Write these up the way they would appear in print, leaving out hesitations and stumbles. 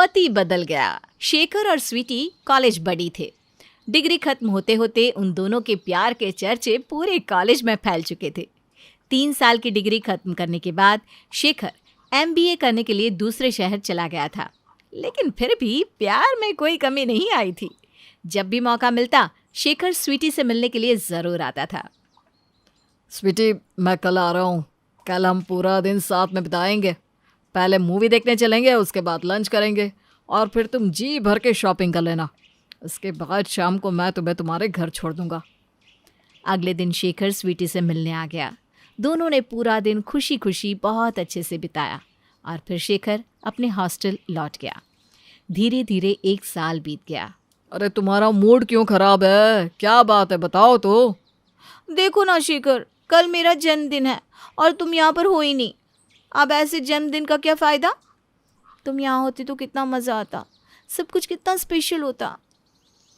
पति बदल गया। शेखर और स्वीटी कॉलेज बडी थे। डिग्री खत्म होते होते उन दोनों के प्यार के चर्चे पूरे कॉलेज में फैल चुके थे। 3 साल की डिग्री खत्म करने के बाद शेखर MBA करने के लिए दूसरे शहर चला गया था, लेकिन फिर भी प्यार में कोई कमी नहीं आई थी। जब भी मौका मिलता शेखर स्वीटी से मिलने के लिए जरूर आता था। स्वीटी, मैं कल आ रहा हूँ। कल हम पूरा दिन साथ में बिताएंगे। पहले मूवी देखने चलेंगे, उसके बाद लंच करेंगे और फिर तुम जी भर के शॉपिंग कर लेना। उसके बाद शाम को मैं तुम्हें तुम्हारे घर छोड़ दूंगा। अगले दिन शेखर स्वीटी से मिलने आ गया। दोनों ने पूरा दिन खुशी खुशी बहुत अच्छे से बिताया और फिर शेखर अपने हॉस्टल लौट गया। धीरे धीरे 1 साल बीत गया। अरे तुम्हारा मूड क्यों खराब है? क्या बात है, बताओ तो। देखो ना शेखर, कल मेरा जन्मदिन है और तुम यहाँ पर हो ही नहीं। अब ऐसे जन्मदिन का क्या फ़ायदा? तुम यहाँ होती तो कितना मज़ा आता, सब कुछ कितना स्पेशल होता।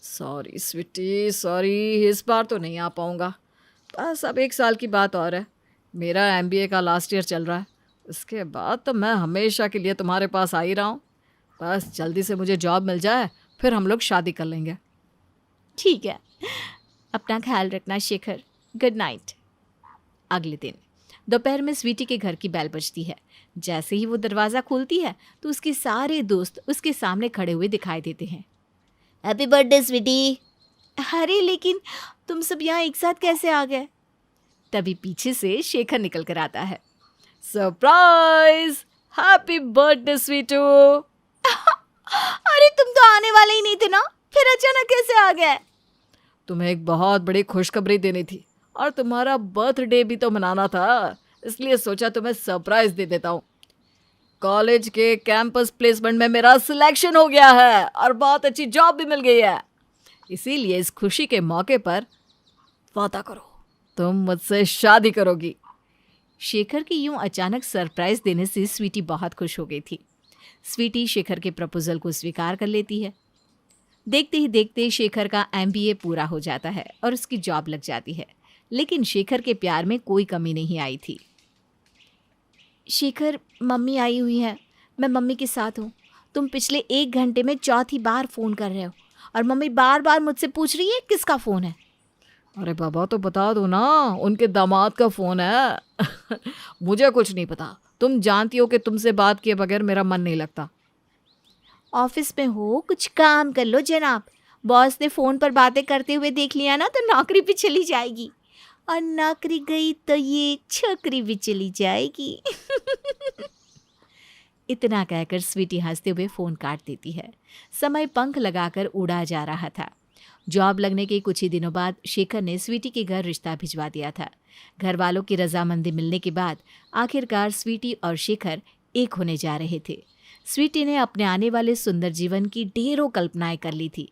सॉरी स्वीटी, सॉरी, इस बार तो नहीं आ पाऊँगा। बस अब 1 साल की बात और है। मेरा MBA का लास्ट ईयर चल रहा है। उसके बाद तो मैं हमेशा के लिए तुम्हारे पास आ ही रहा हूँ। बस जल्दी से मुझे जॉब मिल जाए, फिर हम लोग शादी कर लेंगे। ठीक है, अपना ख्याल रखना शेखर। Good night. अगले दिन दोपहर में स्वीटी के घर की बेल बजती है। जैसे ही वो दरवाज़ा खोलती है तो उसके सारे दोस्त उसके सामने खड़े हुए दिखाई देते हैं। Happy birthday sweetie. अरे लेकिन तुम सब यहाँ एक साथ कैसे आ गए? तभी पीछे से शेखर निकल कर आता है। सरप्राइज! Happy birthday Sweetu. अरे तुम तो आने वाले ही नहीं थे ना, फिर अचानक कैसे आ गए? तुम्हें एक बहुत बड़ी खुशखबरी देनी थी और तुम्हारा बर्थडे भी तो मनाना था, इसलिए सोचा तुम्हें सरप्राइज दे देता हूँ। कॉलेज के कैंपस प्लेसमेंट में मेरा सिलेक्शन हो गया है और बहुत अच्छी जॉब भी मिल गई है। इसीलिए इस खुशी के मौके पर वादा करो, तुम मुझसे शादी करोगी। शेखर के यूं अचानक सरप्राइज देने से स्वीटी बहुत खुश हो गई थी। स्वीटी शेखर के प्रपोजल को स्वीकार कर लेती है। देखते ही देखते शेखर का MBA पूरा हो जाता है और उसकी जॉब लग जाती है, लेकिन शेखर के प्यार में कोई कमी नहीं आई थी। शेखर, मम्मी आई हुई है, मैं मम्मी के साथ हूँ। तुम पिछले 1 घंटे में 4थी बार फ़ोन कर रहे हो और मम्मी बार बार मुझसे पूछ रही है किसका फ़ोन है। अरे बाबा, तो बता दो ना, उनके दामाद का फ़ोन है। मुझे कुछ नहीं पता। तुम जानती हो कि तुमसे बात किए बगैर मेरा मन नहीं लगता। ऑफिस में हो, कुछ काम कर लो जनाब। बॉस ने फ़ोन पर बातें करते हुए देख लिया ना तो नौकरी भी चली जाएगी, और नौकरी गई तो ये छोकरी भी चली जाएगी। इतना कहकर स्वीटी हंसते हुए फ़ोन काट देती है। समय पंख लगाकर उड़ा जा रहा था। जॉब लगने के कुछ ही दिनों बाद शेखर ने स्वीटी के घर रिश्ता भिजवा दिया था। घर वालों की रजामंदी मिलने के बाद आखिरकार स्वीटी और शेखर एक होने जा रहे थे। स्वीटी ने अपने आने वाले सुंदर जीवन की ढेरों कल्पनाएं कर ली थी।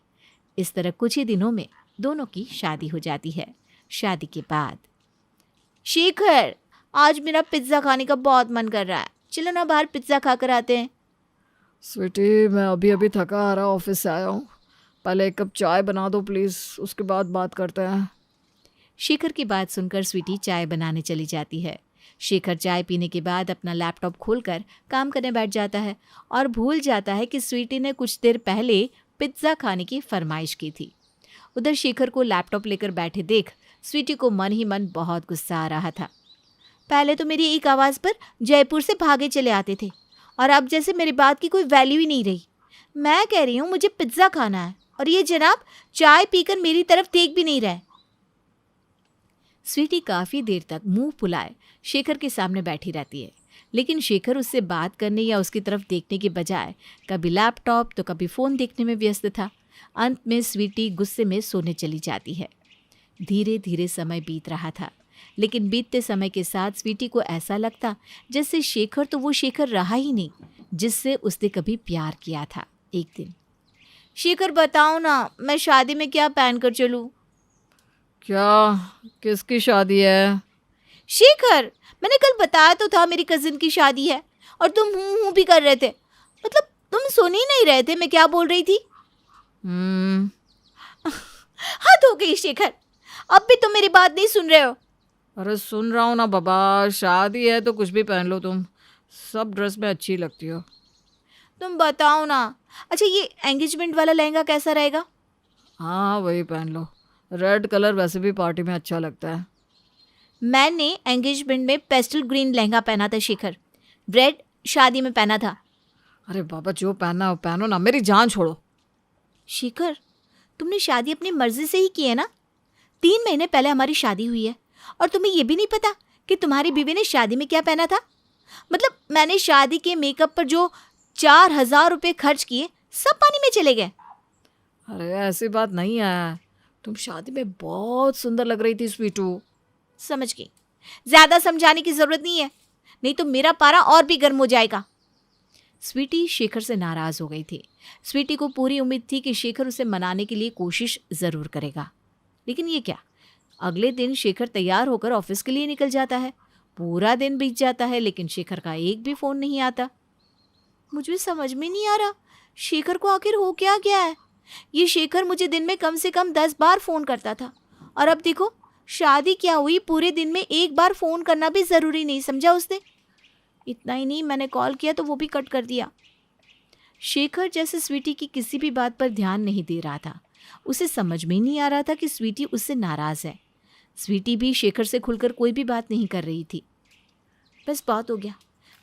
इस तरह कुछ ही दिनों में दोनों की शादी हो जाती है। शादी के बाद, शेखर, आज मेरा पिज्ज़ा खाने का बहुत मन कर रहा है, चलो ना बाहर पिज्ज़ा खा कर आते हैं। स्वीटी, मैं अभी अभी थका आ रहा, ऑफिस से आया हूँ। पहले 1 कप चाय बना दो प्लीज़, उसके बाद बात करते हैं। शेखर की बात सुनकर स्वीटी चाय बनाने चली जाती है। शेखर चाय पीने के बाद अपना लैपटॉप खोलकर काम करने बैठ जाता है और भूल जाता है कि स्वीटी ने कुछ देर पहले पिज्ज़ा खाने की फरमाइश की थी। उधर शेखर को लैपटॉप लेकर बैठे देख स्वीटी को मन ही मन बहुत गुस्सा आ रहा था। पहले तो मेरी एक आवाज़ पर जयपुर से भागे चले आते थे और अब जैसे मेरी बात की कोई वैल्यू ही नहीं रही। मैं कह रही हूँ मुझे पिज्ज़ा खाना है और ये जनाब चाय पीकर मेरी तरफ देख भी नहीं रहे। स्वीटी काफ़ी देर तक मुंह फुलाए शेखर के सामने बैठी रहती है, लेकिन शेखर उससे बात करने या उसकी तरफ देखने के बजाय कभी लैपटॉप तो कभी फ़ोन देखने में व्यस्त था। अंत में स्वीटी गुस्से में सोने चली जाती है। धीरे धीरे समय बीत रहा था, लेकिन बीतते समय के साथ स्वीटी को ऐसा लगता जैसे शेखर तो वो शेखर रहा ही नहीं जिससे उसने कभी प्यार किया था। एक दिन, शेखर बताओ ना, मैं शादी में क्या पहन कर चलूँ? क्या? किसकी शादी है? शेखर, मैंने कल बताया तो था मेरी कजिन की शादी है और तुम हूँ भी कर रहे थे। मतलब तुम सुन ही नहीं रहे थे मैं क्या बोल रही थी। हद हो गई शेखर, अब भी तुम मेरी बात नहीं सुन रहे हो। अरे सुन रहा हूँ ना बाबा, शादी है तो कुछ भी पहन लो, तुम सब ड्रेस में अच्छी लगती हो। तुम बताओ ना, अच्छा, ये एंगेजमेंट वाला लहंगा कैसा रहेगा? हाँ वही पहन लो, रेड कलर वैसे भी पार्टी में अच्छा लगता है। मैंने एंगेजमेंट में पेस्टल ग्रीन लहंगा पहना था शेखर, रेड शादी में पहना था। अरे बाबा, जो पहनना हो पहनो ना, मेरी जान छोड़ो। शेखर, तुमने शादी अपनी मर्जी से ही की है ना? 3 महीने पहले हमारी शादी हुई है और तुम्हें ये भी नहीं पता कि तुम्हारी बीवी ने शादी में क्या पहना था? मतलब मैंने शादी के मेकअप पर जो 4,000 रुपये खर्च किए, सब पानी में चले गए। अरे ऐसी बात नहीं है, तुम शादी में बहुत सुंदर लग रही थी स्वीटू। समझ गई, ज्यादा समझाने की जरूरत नहीं है, नहीं तो मेरा पारा और भी गर्म हो जाएगा। स्वीटी शेखर से नाराज हो गई थी। स्वीटी को पूरी उम्मीद थी कि शेखर उसे मनाने के लिए कोशिश जरूर करेगा, लेकिन ये क्या, अगले दिन शेखर तैयार होकर ऑफिस के लिए निकल जाता है। पूरा दिन बीत जाता है लेकिन शेखर का एक भी फोन नहीं आता। मुझे समझ में नहीं आ रहा शेखर को आखिर हो क्या गया है। ये शेखर मुझे दिन में कम से कम 10 बार फोन करता था, और अब देखो, शादी क्या हुई, पूरे दिन में एक बार फोन करना भी जरूरी नहीं समझा उसने। इतना ही नहीं, मैंने कॉल किया तो वो भी कट कर दिया। शेखर जैसे स्वीटी की किसी भी बात पर ध्यान नहीं दे रहा था। उसे समझ में ही नहीं आ रहा था कि स्वीटी उससे नाराज है। स्वीटी भी शेखर से खुलकर कोई भी बात नहीं कर रही थी। बस बहुत हो गया,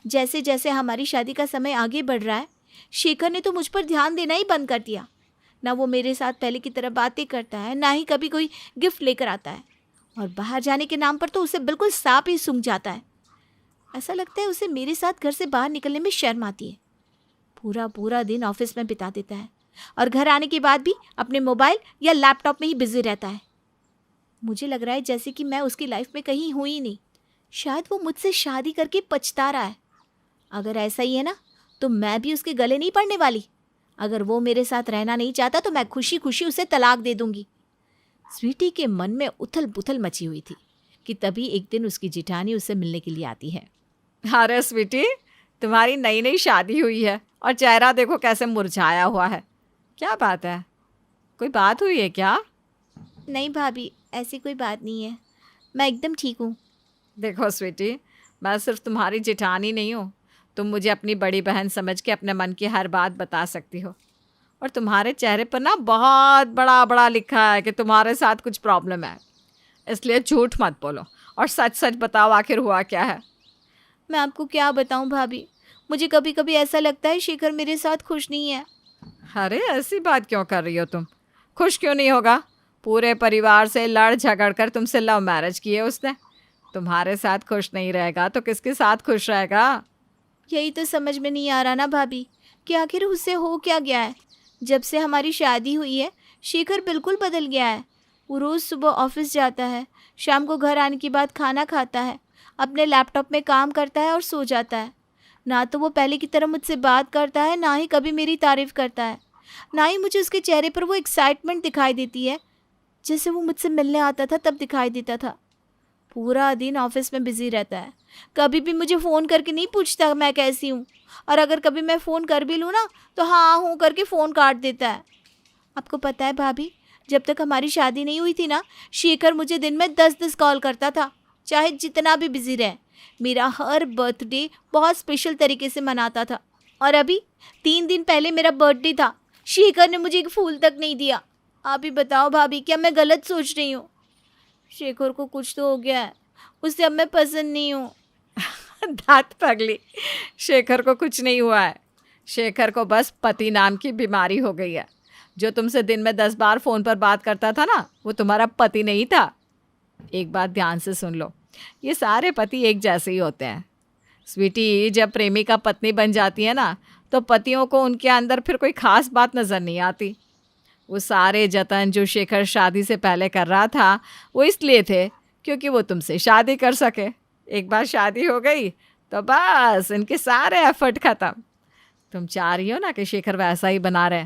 जैसे जैसे हमारी शादी का समय आगे बढ़ रहा है, शेखर ने तो मुझ पर ध्यान देना ही बंद कर दिया। ना वो मेरे साथ पहले की तरह बातें करता है, ना ही कभी कोई गिफ्ट लेकर आता है, और बाहर जाने के नाम पर तो उसे बिल्कुल सांप ही सूंघ जाता है। ऐसा लगता है उसे मेरे साथ घर से बाहर निकलने में शर्म आती है। पूरा पूरा दिन ऑफिस में बिता देता है और घर आने के बाद भी अपने मोबाइल या लैपटॉप में ही बिजी रहता है। मुझे लग रहा है जैसे कि मैं उसकी लाइफ में कहीं हुई ही नहीं। शायद वो मुझसे शादी करके पछता रहा है। अगर ऐसा ही है ना, तो मैं भी उसके गले नहीं पड़ने वाली। अगर वो मेरे साथ रहना नहीं चाहता तो मैं खुशी खुशी उसे तलाक दे दूंगी। स्वीटी के मन में उथल पुथल मची हुई थी कि तभी एक दिन उसकी जिठानी उससे मिलने के लिए आती है। अरे स्वीटी, तुम्हारी नई नई शादी हुई है और चेहरा देखो कैसे मुरझाया हुआ है। क्या बात है, कोई बात हुई है क्या? नहीं भाभी, ऐसी कोई बात नहीं है, मैं एकदम ठीक हूँ। देखो स्वीटी, मैं सिर्फ तुम्हारी जेठानी नहीं हूँ। तुम मुझे अपनी बड़ी बहन समझ के अपने मन की हर बात बता सकती हो। और तुम्हारे चेहरे पर ना बहुत बड़ा बड़ा लिखा है कि तुम्हारे साथ कुछ प्रॉब्लम है। इसलिए झूठ मत बोलो और सच सच बताओ, आखिर हुआ क्या है? मैं आपको क्या बताऊँ भाभी, मुझे कभी कभी ऐसा लगता है शेखर मेरे साथ खुश नहीं है। अरे ऐसी बात क्यों कर रही हो तुम? खुश क्यों नहीं होगा? पूरे परिवार से लड़ झगड़ कर तुमसे लव मैरिज की है उसने। तुम्हारे साथ खुश नहीं रहेगा तो किसके साथ खुश रहेगा? यही तो समझ में नहीं आ रहा ना भाभी कि आखिर उससे हो क्या गया है। जब से हमारी शादी हुई है, शेखर बिल्कुल बदल गया है। वो रोज़ सुबह ऑफिस जाता है, शाम को घर आने के बाद खाना खाता है, अपने लैपटॉप में काम करता है और सो जाता है। ना तो वो पहले की तरह मुझसे बात करता है, ना ही कभी मेरी तारीफ़ करता है, ना ही मुझे उसके चेहरे पर वो एक्साइटमेंट दिखाई देती है जैसे वो मुझसे मिलने आता था तब दिखाई देता था। पूरा दिन ऑफिस में बिजी रहता है, कभी भी मुझे फ़ोन करके नहीं पूछता मैं कैसी हूँ, और अगर कभी मैं फ़ोन कर भी लूँ ना तो हाँ हूँ करके फ़ोन काट देता है। आपको पता है भाभी, जब तक हमारी शादी नहीं हुई थी ना, शेखर मुझे दिन में 10-10 कॉल करता था, चाहे जितना भी बिजी रहे। मेरा हर बर्थडे बहुत स्पेशल तरीके से मनाता था, और अभी 3 दिन पहले मेरा बर्थडे था, शेखर ने मुझे एक फूल तक नहीं दिया। आप ही बताओ भाभी, क्या मैं गलत सोच रही हूँ? शेखर को कुछ तो हो गया है, उसे अब मैं पसंद नहीं हूँ। दांत पगली, शेखर को कुछ नहीं हुआ है। शेखर को बस पति नाम की बीमारी हो गई है। जो तुमसे दिन में 10 बार फ़ोन पर बात करता था ना, वो तुम्हारा पति नहीं था। एक बात ध्यान से सुन लो, ये सारे पति एक जैसे ही होते हैं। स्वीटी, जब प्रेमिका पत्नी बन जाती है ना, तो पतियों को उनके अंदर फिर कोई ख़ास बात नज़र नहीं आती। वो सारे जतन जो शेखर शादी से पहले कर रहा था, वो इसलिए थे क्योंकि वो तुमसे शादी कर सके। एक बार शादी हो गई तो बस इनके सारे एफर्ट ख़त्म। तुम चाह रही हो ना कि शेखर वैसा ही बना रहे,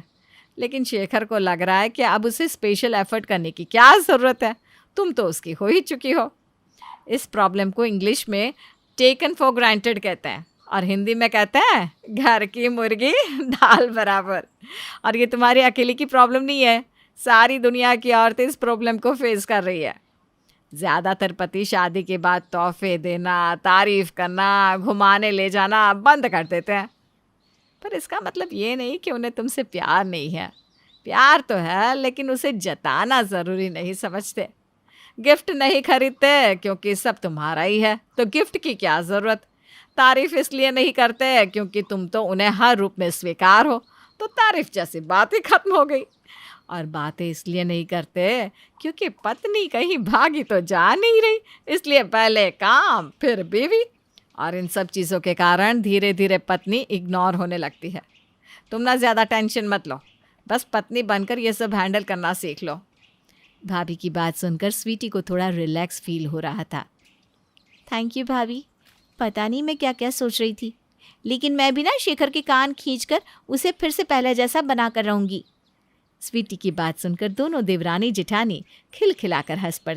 लेकिन शेखर को लग रहा है कि अब उसे स्पेशल एफर्ट करने की क्या ज़रूरत है। तुम तो उसकी हो ही चुकी हो। इस प्रॉब्लम को इंग्लिश में टेकन फॉर ग्रांटेड कहते हैं, और हिंदी में कहते हैं घर की मुर्गी दाल बराबर। और ये तुम्हारी अकेले की प्रॉब्लम नहीं है, सारी दुनिया की औरतें इस प्रॉब्लम को फेस कर रही है। ज़्यादातर पति शादी के बाद तोहफे देना, तारीफ़ करना, घुमाने ले जाना बंद कर देते हैं। पर इसका मतलब ये नहीं कि उन्हें तुमसे प्यार नहीं है। प्यार तो है, लेकिन उसे जताना ज़रूरी नहीं समझते। गिफ्ट नहीं खरीदते क्योंकि सब तुम्हारा ही है, तो गिफ्ट की क्या ज़रूरत। तारीफ इसलिए नहीं करते क्योंकि तुम तो उन्हें हर रूप में स्वीकार हो, तो तारीफ जैसी बात ही खत्म हो गई। और बातें इसलिए नहीं करते क्योंकि पत्नी कहीं भागी तो जा नहीं रही, इसलिए पहले काम फिर बीवी। और इन सब चीज़ों के कारण धीरे धीरे पत्नी इग्नोर होने लगती है। तुम ना ज़्यादा टेंशन मत लो, बस पत्नी बनकर ये सब हैंडल करना सीख लो। भाभी की बात सुनकर स्वीटी को थोड़ा रिलैक्स फील हो रहा था। थैंक यू भाभी, पता नहीं मैं क्या क्या सोच रही थी, लेकिन मैं भी ना शेखर के कान खींचकर उसे फिर से पहले जैसा बना कर रहूंगी। स्वीटी की बात सुनकर दोनों देवरानी जेठानी खिलखिलाकर हंस पड़ती।